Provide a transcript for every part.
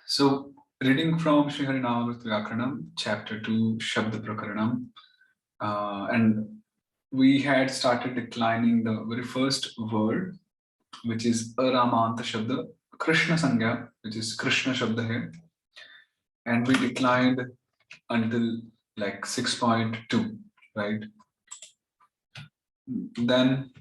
So, reading from Sri Harināmāmṛta-vyākaraṇam, chapter 2, Shabda Prakaranam, and we had started declining the very first word, which is Aramanta Shabda, Krishna Sangya, which is Krishna Shabda here, and we declined until like 6.2, right? Then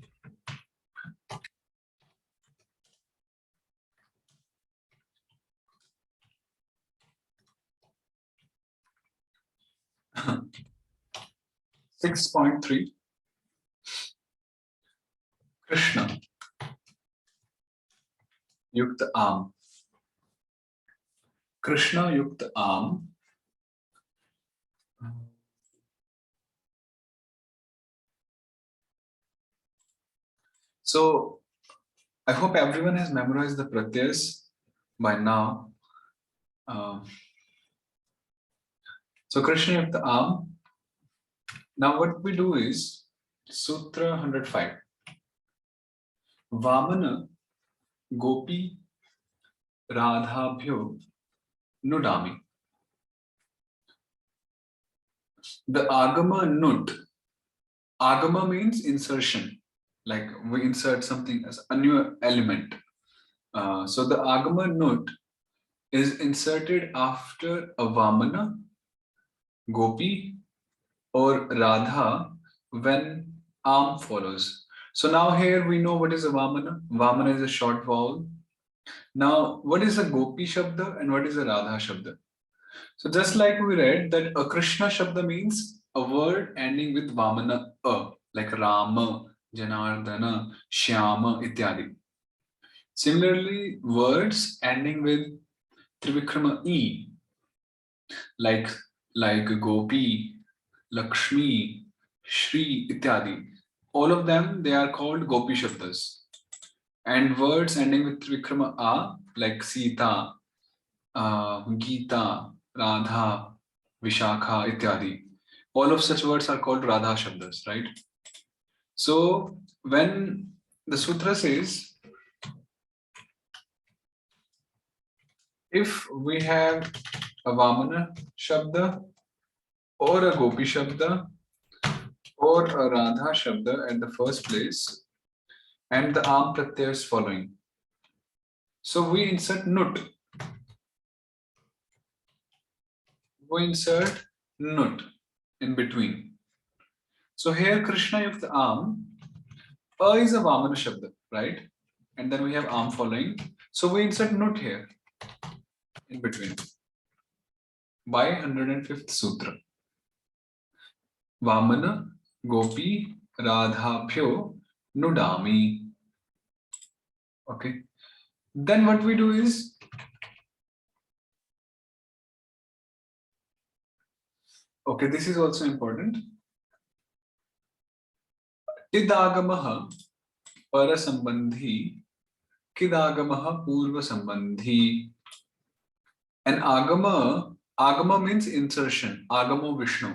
six point three, Krishna Yukta Am. Krishna Yukta Am. So I hope everyone has memorized the pratyas by now. So Krishna Yukta Am. Now what we do is Sūtra 105. Vamana Gopi Radhabhyo Nudami. The Agama Nut. Agama means insertion. Like we insert something as a new element. So the Agama Nut is inserted after a Vamana, Gopi, or Radha when Am follows. So now here we know what is a Vamana. Vamana is a short vowel. Now, what is a Gopi Shabda and what is a Radha Shabda? So just like we read that a Krishna Shabda means a word ending with Vamana A, like Rama, Janardana, Shyama, ityadi. Similarly, words ending with Trivikrama E, like Gopi, Lakshmi, Shri, ityadi. All of them, they are called Gopi Shabdas. And words ending with Trivikrama A, like Sita, Gita, Radha, Vishakha, ityadi. All of such words are called Radha Shabdas, right? So when the sutra says, if we have a Vamana Shabda or a Gopi Shabda or a Radha Shabda at the first place and the Am Pratyaya is following, so we insert Nut. We insert Nut in between. So here Krishna Yukta Am, A is a Vamana Shabda, right? And then we have Am following. So we insert Nut here in between by 105th Sutra. Vamana Gopi Radhabhyo Nudami. Okay. Then what we do is, okay, this is also important. Tidagamaha Parasambandhi Kidagamaha Purva Sambandhi. And Agama means insertion. Agamo Vishnu.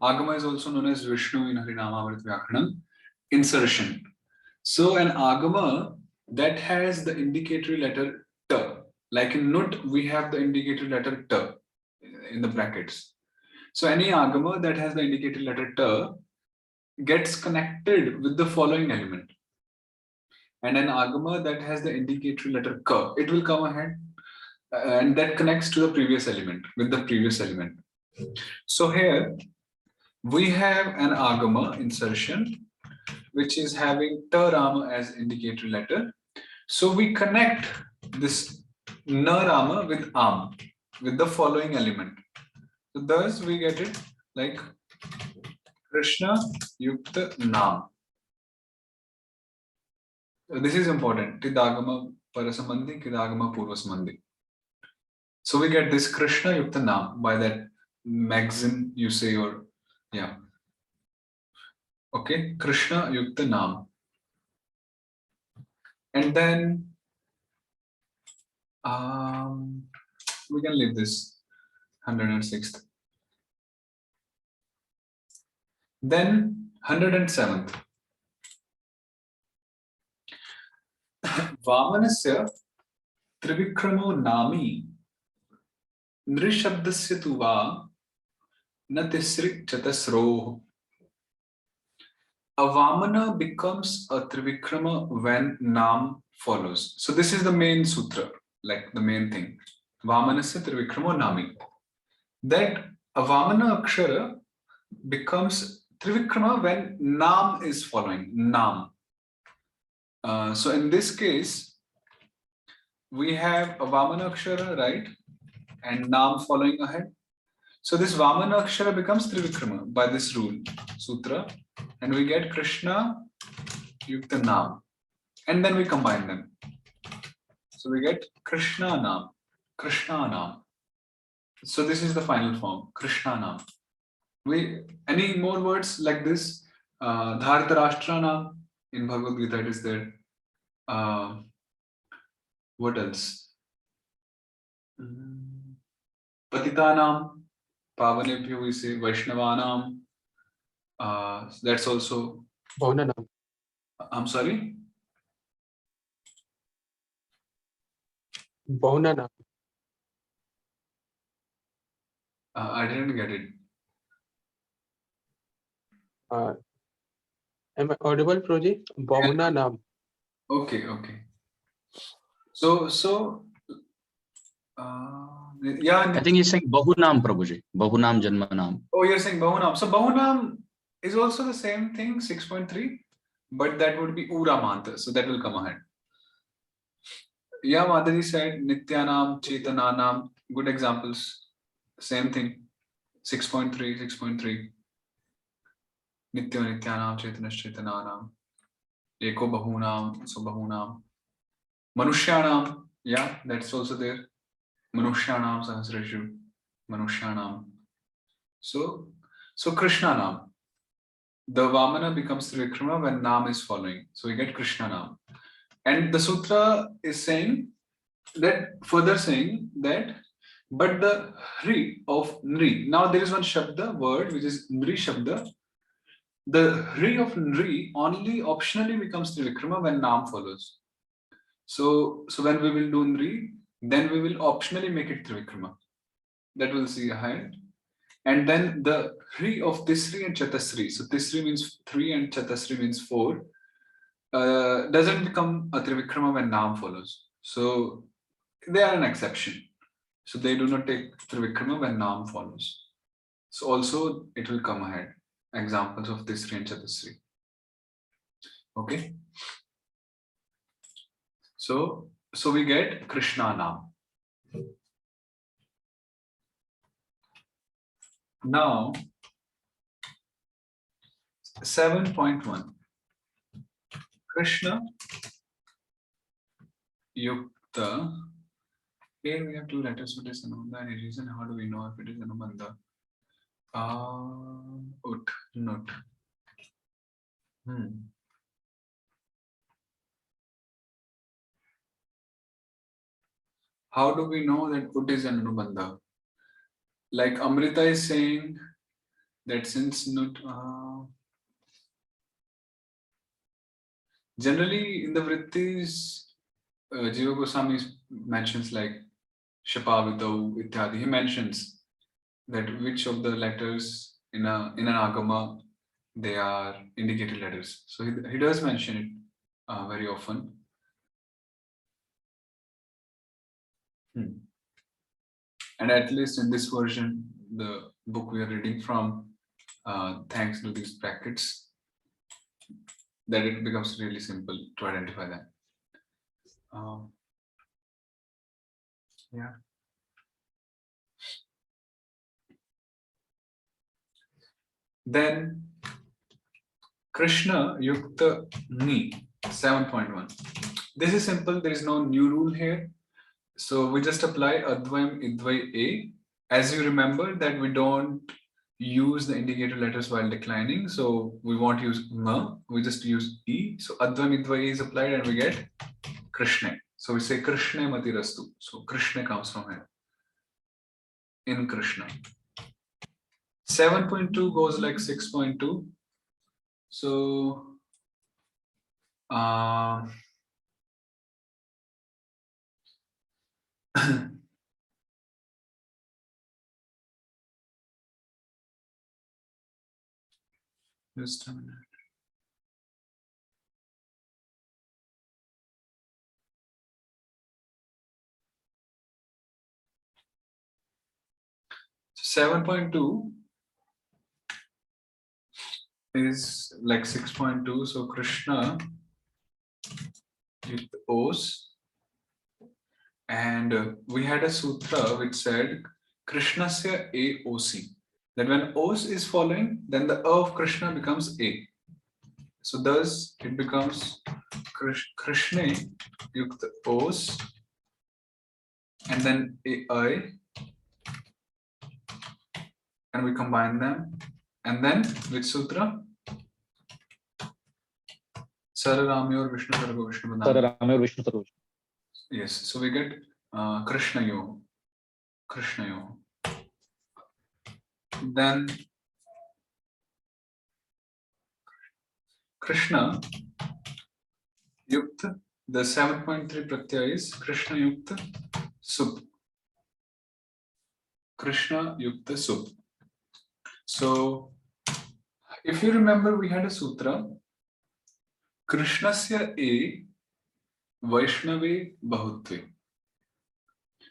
Agama is also known as Vishnu in Harināmāmṛta-vyākaraṇam. Insertion. So an Agama that has the indicatory letter T. Like in Nut, we have the indicatory letter T in the brackets. So any Agama that has the indicatory letter T gets connected with the following element. And an Agama that has the indicatory letter K, it will come ahead and that connects to the previous element, with the previous element. So here we have an Agama insertion which is having Ta Rama as indicatory letter. So we connect this Na Rama with Am, with the following element. So thus we get it like Krishna Yukta Nam. So this is important. Tidagama Parasambandhi, Kidagama Purvasambandhi. So we get this Krishna Yukta Nam by that maxim you say, or yeah. Okay, Krishna Yukta Nam. And then we can leave this 106th. Then 107th. Vamanasya Trivikramo Nami Nri shabdasya tu va na tisri chatasroh. A Vamana becomes a Trivikrama when Nam follows. So this is the main sutra, like the main thing. Vamanasya Trivikrama Nami. That a Vamana Akshara becomes Trivikrama when Nam is following. Nam. So in this case, we have a Vamana Akshara, right? And Nam following ahead. So this Vamana Akshara becomes Trivikrama by this rule, Sutra. And we get Krishna Yukta Nam. And then we combine them. So we get Krishna Nam. Krishna Nam. So this is the final form, Krishna Nam. Any more words like this? Dharitarashtra Nam. In Bhagavad Gita it is there. What else? Patitanam, Pavanebhyo we say, Vaishnavanam. That's also. Bahunanam. I'm sorry? Bahunanam. I didn't get it. Am I audible, Proji? Bahunanam. Okay. So, yeah. I think he's saying Bahunam, Prabhuji. Bahunam Janmanam. Oh, you're saying Bahunam. So Bahunam is also the same thing, 6.3, but that would be Ura Manta. So that will come ahead. Yeah, Madhaji said Nityanam, Chetananam. Good examples. Same thing. 6.3. Nitya Nityanam, Chetanas Chetananam. Eko Bahunam, so Bahunam. Manushyanam. Yeah, that's also there. Manushyanam Sahasreshu. Manushyanam. So Krishna Nam. The Vamana becomes Trivikrama when Nam is following. So we get Krishna Nam. And the sutra is saying that, further saying that, but the Hri of Nri. Now there is one Shabda word which is Nri Shabda. The Hri of Nri only optionally becomes Trivikrama when Nam follows. So when we will do Nri, then we will optionally make it Trivikrama. That we'll see ahead. And then the Hri of Tisri and Chatasri. So Tisri means 3 and Chatasri means 4. Doesn't become a Trivikrama when Nam follows. So they are an exception. So they do not take Trivikrama when Nam follows. So also it will come ahead. Examples of Tisri and Chatasri. Okay. So we get Krishna Nam. Now 7.1. Krishna Yukta. Here we have two letters. What is Anubandha? Any reason? How do we know if it is Anubandha? Ut, not. How do we know that Ut is an Anubandha? Like Amrita is saying that since not. Generally, in the Vrittis, Jiva Goswami mentions like Shapavitau, Ityadi. He mentions that which of the letters in an Agama they are indicated letters. So he does mention it very often. And at least in this version, the book we are reading from, thanks to these brackets, that it becomes really simple to identify them. Yeah. Then Krishna Yukta Ni 7.1. This is simple. There is no new rule here. So we just apply Advayam Idvay A. As you remember that we don't use the indicator letters while declining. So we won't use Ma, we just use E. So Advayam Idvay A is applied and we get Krishna. So we say Krishna Matirastu. So Krishna comes from here. In Krishna. 7.2 goes like 6.2. So Just a minute. So 7.2 is like 6.2. So Krishna with O's, and we had a sutra which said Krishnasya AOC. That when O's is following, then the A of Krishna becomes A. So thus it becomes Krishna yukta O's and then AI, and we combine them. And then which sutra? Sararamayor Vishnu Sarva Vishnu Padam. Sararamayor Vishnu Sarva. Yes, so we get Krishnayo. Krishnayo. Then Krishna Yukta, the 7.3 pratyaya is Krishna Yukta Sup. Krishna Yukta Sup. So if you remember, we had a sutra Krishnasya E Vaishnave Bahutve.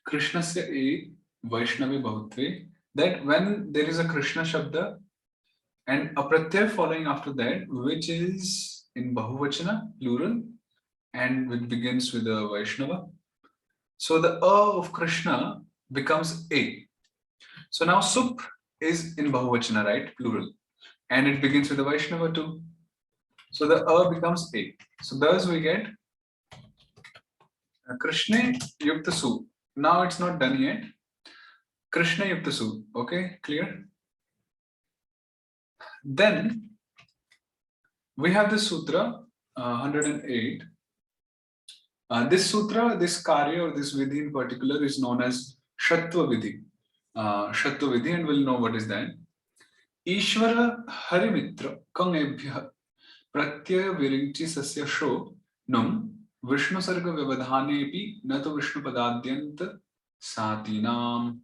Krishnasya E Vaishnave Bahutve. That when there is a Krishna Shabda and a pratyaya following after that, which is in Bahuvachana, plural, and which begins with a Vaishnava. So the A of Krishna becomes A. So now Sup is in Bahuvachana, right? Plural. And it begins with a Vaishnava too. So the A becomes A. So thus we get Krishna Yukta Su. Now it's not done yet. Krishna Yukta Su. Okay, clear? Then we have the sutra 108. This sutra, this karya or this vidhi in particular is known as Shatva Vidhi. Shatva Vidhi, and we'll know what is that. Ishvara Harimitra Kangebhya Pratyaya Virinchi Sasya Sho Num Vishnu Sarga Vyavadhanepi Nato Vishnu Padadyanta Satinam.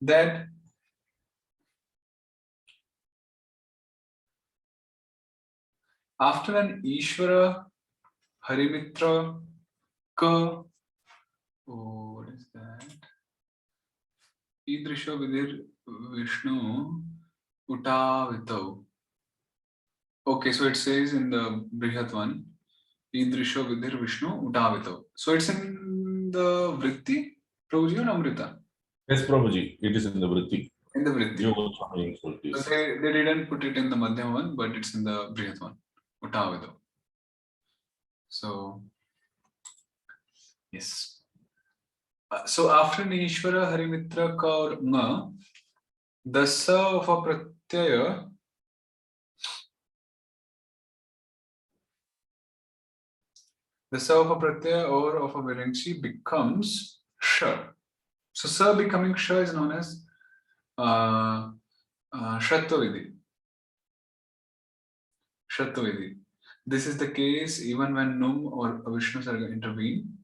That after an Ishvara Harimitra Ka, oh, what is that? Idrisha Vidir Vishnu Utavitau. Okay, so it says in the Brihat one, Idrisha Vidir Vishnu Utavitau. So it's in the Vritti, Prabhuji, or Amrita? Yes, Prabhuji, it is in the Vritti. In the Vritti. So they didn't put it in the Madhyam one, but it's in the Brihat one, Utavitau. So, yes. So after Nishvara Harimitra Ka or Nga, the Sa of a Pratyaya or of a Virinchi becomes Sha. So Sa becoming Sha is known as Shatva Vidhi. Shatva Vidhi. This is the case even when Num or Vishnu Sarga intervene.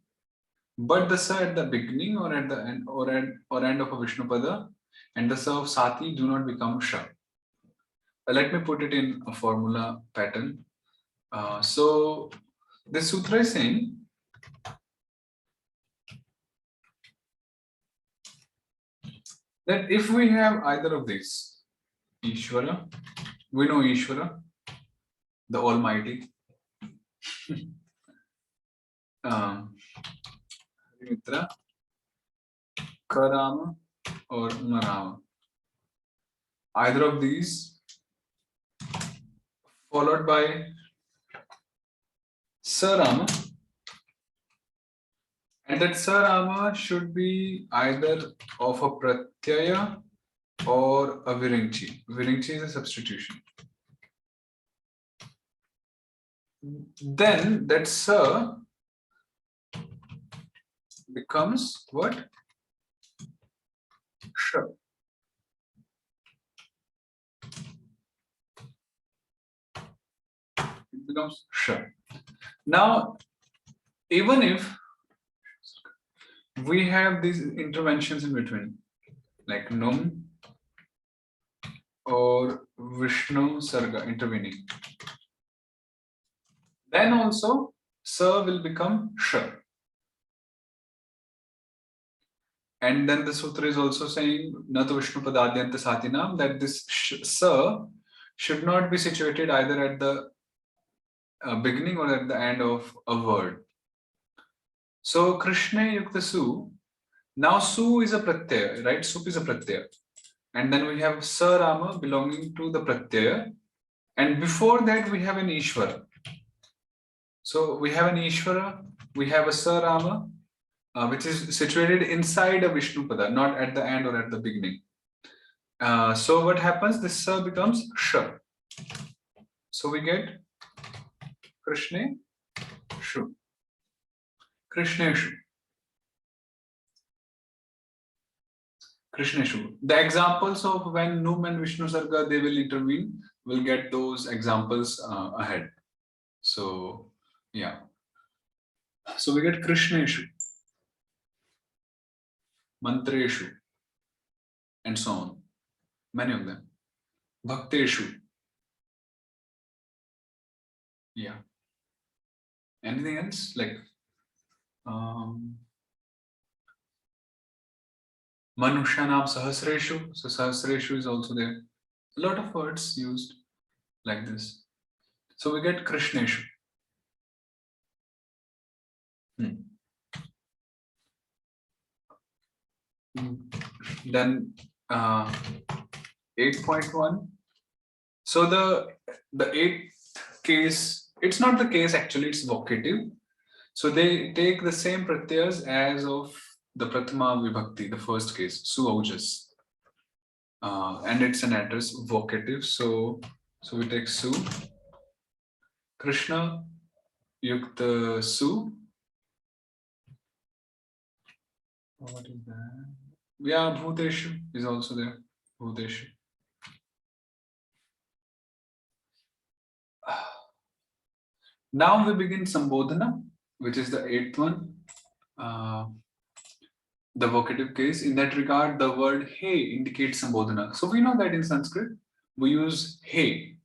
But the Sa at the beginning or at the end or end of a Vishnu Pada and the Sa of Sati do not become Sha. Let me put it in a formula pattern. So this sutra is saying that if we have either of these, Ishvara, we know Ishvara, the Almighty, Mitra, Karama or Marama. Either of these followed by Sarama, and that Sarama should be either of a Pratyaya or a Virinchi. Virinchi is a substitution. Then that Sa becomes what? Sha. It becomes Sha. Now, even if we have these interventions in between, like Num or Vishnu Sarga intervening. Then also Sa will become Sh. And then the Sutra is also saying Natu Vishnu Padadyanta Satinam, that this Sa should not be situated either at the beginning or at the end of a word. So Krishna Yukta Su, now Su is a Pratyaya, right? Sup is a Pratyaya. And then we have Sa Rama belonging to the Pratyaya. And before that we have an Ishvara. So we have an Ishvara, we have a Sa Rama, which is situated inside a Vishnu Pada, not at the end or at the beginning. So what happens? This Sa becomes Sh. So we get Krishna Shu. Krishna Shu. Krishna Shu. The examples of when Num and Vishnu Sarga they will intervene, we'll get those examples ahead. So yeah. So we get Krishna Shu, Mantreshu, and so on. Many of them. Bhakteshu. Yeah. Anything else? Like Manushanam Sahasreshu. So Sahasreshu is also there. A lot of words used like this. So we get Krishneshu. Then 8.1. So the eighth case, it's not the case actually, it's vocative. So they take the same pratyas as of the Pratama Vibhakti, the first case, Su Aujas. And it's an address vocative. So we take Su, Krishna, Yukta Su. What is that? Yeah, Bhuteshu is also there. Bhuteshu. Now we begin Sambodhana, which is the eighth one, the vocative case. In that regard, the word Hey indicates Sambodhana. So we know that in Sanskrit, we use Hey,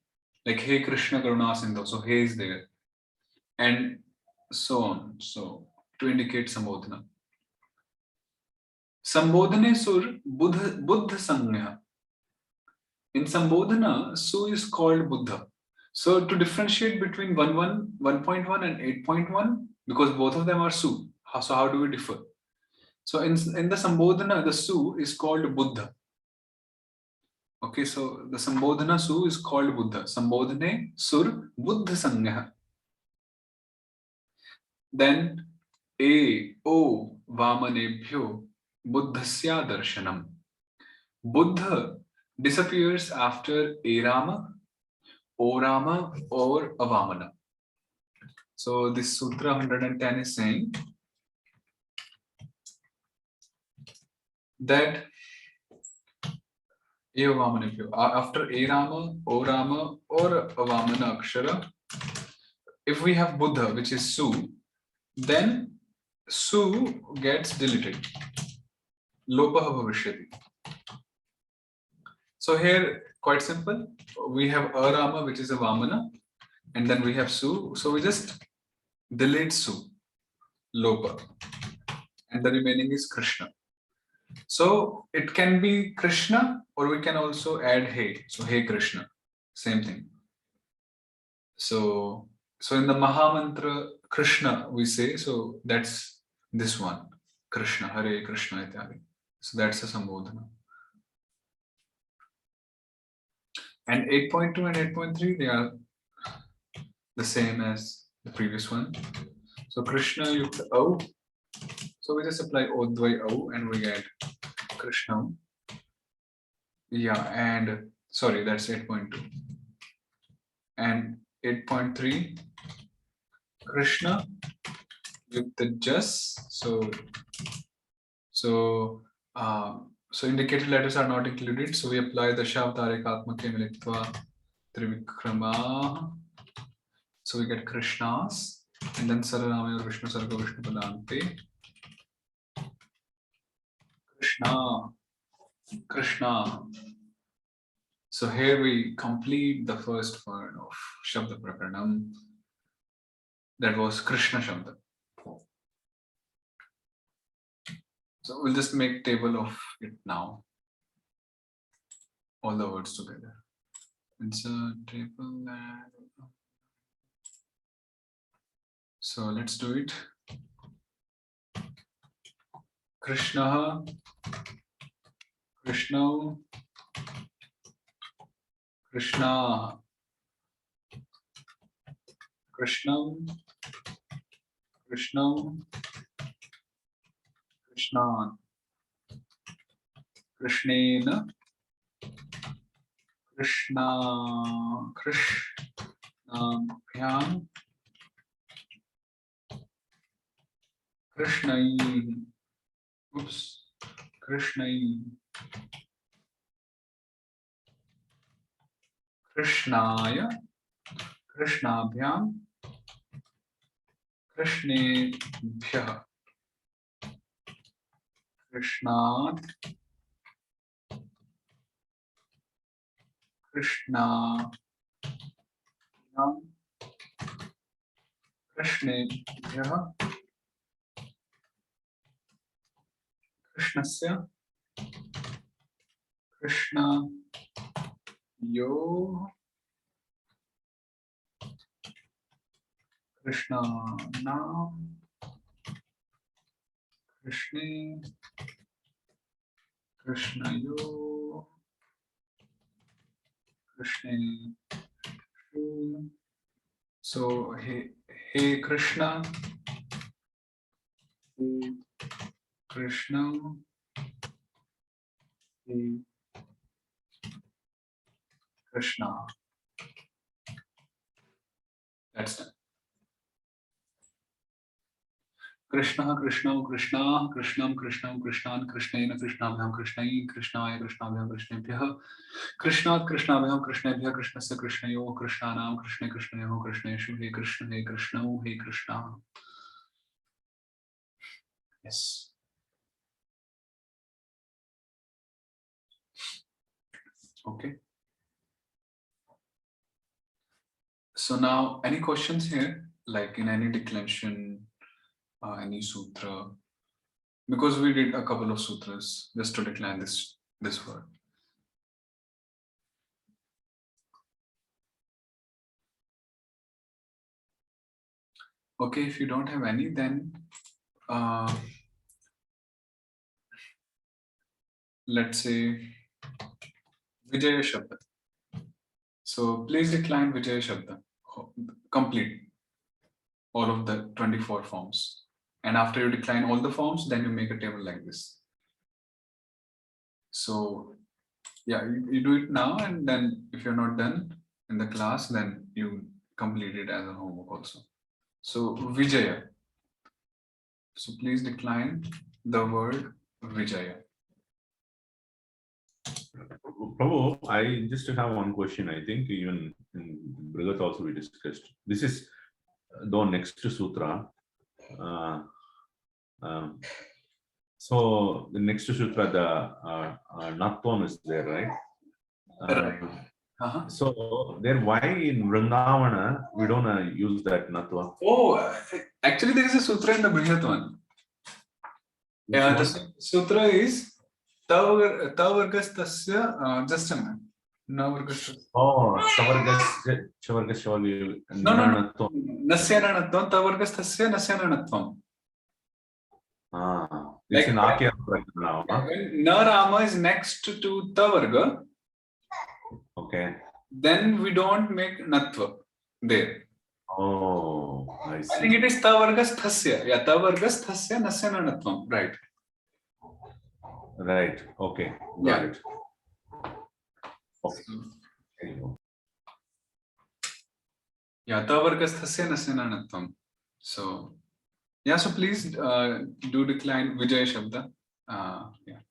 like Hey Krishna Karuna Sindhu. So Hey is there. And so on. So to indicate Sambodhana. Sambodhane Sur Buddha Sangha. In Sambodhana, Su is called Buddha. So to differentiate between 1.1 and 8.1, because both of them are Su. So how do we differ? So in the Sambodhana, the Su is called Buddha. Okay, so the Sambodhana Su is called Buddha. Sambodhane Sur Buddha Sangha. Then O Vamanebhyo Buddhasya Darshanam. Buddha disappears after A Rama, O Rama, or Avamana. So this Sutra 110 is saying that after A Rama, O Rama, or Avamana Akshara, if we have Buddha, which is Su, then Su gets deleted. Lopaha bhavishyati. So here, quite simple. We have A Rama, which is a Vamana, and then we have Su. So we just delete Su, Lopa, and the remaining is Krishna. So it can be Krishna, or we can also add Hey. So Hey Krishna, same thing. So in the Mahamantra Krishna we say, so that's this one, Krishna, Hare Krishna ityadi. So that's a Sambodhana. And 8.2 and 8.3, they are the same as the previous one. So Krishna Yukta O. So we just apply Odvai O and we get Krishna. Yeah, and sorry, that's 8.2. And 8.3, Krishna Yukta Jas. So indicated letters are not included. So we apply the Shavtarikatmake Militva Trivikrama. So we get Krishnas, and then Saranami or Vishnu Sarga Vishnu Padante. Krishna. So here we complete the first word of Shabda Prakaranam. That was Krishna Shabda. So we'll just make table of it now. All the words together. Insert table. So let's do it. Krishna, Krishna, Krishna, Krishna, Krishna, Krishna, Krishnena, Krishna, Krishnabhyam, Krishnai, oops, Krishnai, Krishnaya, Krishnabhyam, Krishnebhyah, Krishnat, Krishna, Krishnebhyah, Krishnasya, Krishna, Yo, Krishna, Nam, Krishna, Krishna, Yo, Krishna, Shu. So, hey Krishna, hey Krishna, hey Krishna. That's done. Krishna, Krishna, Krishna, Krishnam, Krishnam, Krishnan, Krishnena, Krishnabhyam, Krishnai, Krishnaya, Krishnabhyam, Krishnebhyah, Krishnat, Krishnabhyam, Krishnebhyah, Krishnasya, Krishnayo, Krishnanam, Krishna, Krishnayo, Krishneshu, Hey Krishna, Hey Krishna, Hey Krishna. Yes. Okay. So now, any questions here, like in any declension, any sutra? Because we did a couple of sutras just to decline this word. Okay, if you don't have any, then let's say Vijaya Shabda. So please decline Vijaya Shabda. Complete all of the 24 forms. And after you decline all the forms, then you make a table like this. So yeah, you do it now, and then if you're not done in the class, then you complete it as a homework also. So Vijaya. So please decline the word Vijaya. Prabhu, I just have one question. I think even in Brigat also we discussed. This is though next to Sutra. So the next to Sutra, the Natvam is there, right? Right. So then why in Vrindavana we don't use that Natva? Oh, actually there is a sutra in the Brihat one. Yeah, the sutra is Tavargas Tasya, just a minute. Oh, Chavargas. No. Nasyananatvam, Tavargas Tasya, Nasyananatvam. It's in Akya now. When Narama is next to Tavarga, okay, then we don't make Natva there. Oh, I see. I think it is Tavargas Thasya. Yeah, Tavargas Thasya, Nasyananatvam. Right. Right. Okay. Got it. Okay. Yeah, Tavargas Thasya, Nasyananatvam. So, yeah, so please do decline Vijaya Shabda. Yeah.